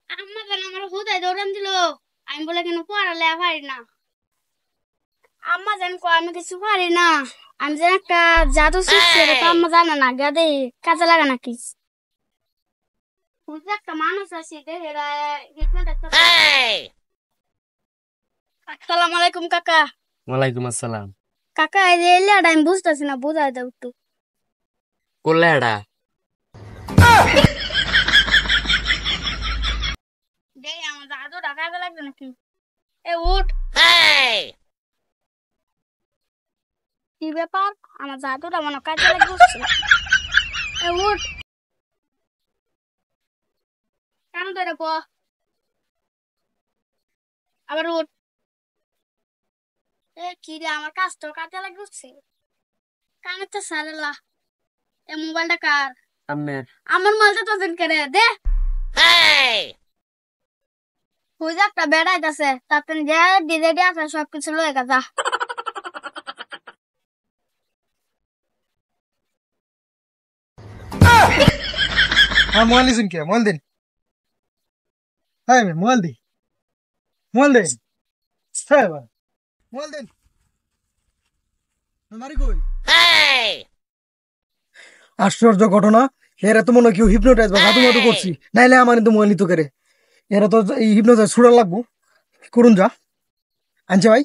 আম্মা যেন আমার হুদায় দৌড়ান দিল। আমি বলে কেন পড়ালে পারি না। আম্মা যেন কয় আমি কিছু পারি না। আমি যেন একটা জাদু শিখছি, এটা তো আম্মা জানে না, গাদে কাজে লাগা নাকি। বুঝলে একটা মানুষ আছে এরা হিপনোটাইজ করতে। আসসালামু আলাইকুম কাকা। ওয়ালাইকুম আসসালাম। কাকা এই যে এলিয়াটা আমি বুঝতেছি না, বুঝাই দাও একটু। করলে এডা দেই আমার জাদুটা কাজে লাগবে নাকি। এ উঠ। কি ব্যাপার? আমার জাদুটা মনে হয় কাজে লাগছে। এ উঠ। কেন ধরে প আবার উঠ। এ কি রে, আমার কাজ তো কাজে লাগছে। কানের তো সারেলা। এ মোবাইলটা কার? আম্মের। আমার মোবাইলটা তো দিন করে দে। বুঝে একটা বেড়াইতেছে, তাতে যে ডিজে দিয়ে আছে সবকিছু লয়ে গেছে। হ্যাঁ মোবাইল নিছুন কে মোবাইল দিন। হ্যাঁ মোবাইল দি মোবাইল দেন। হ্যাঁ ভাই মোবাইল দেন। মারি কই আশ্চর্য ঘটনা। এরা তো মনে হয় কেউ হিপনোটাইজ বা জাদু মতো করছি, নাইলে আমার কিন্তু মোবাইল নিতে করে। এরা তো এই হিপনোটাইজ ছুড়া লাগবো। করুন যা আনছে ভাই।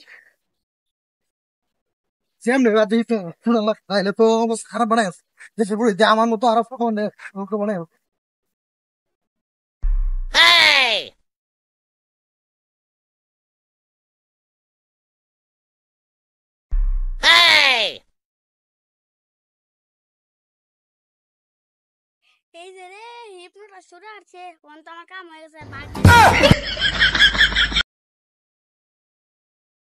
সেমনি ছুড়া লাগ নাইলে তো অবস্থা খারাপ বানায় আছে। দেশে পড়ে যে আমার মতো আরো বানায়। এই যে রে হিপনোটা সরে আসছে, ওন তো আমার কাম হয়ে গেছে।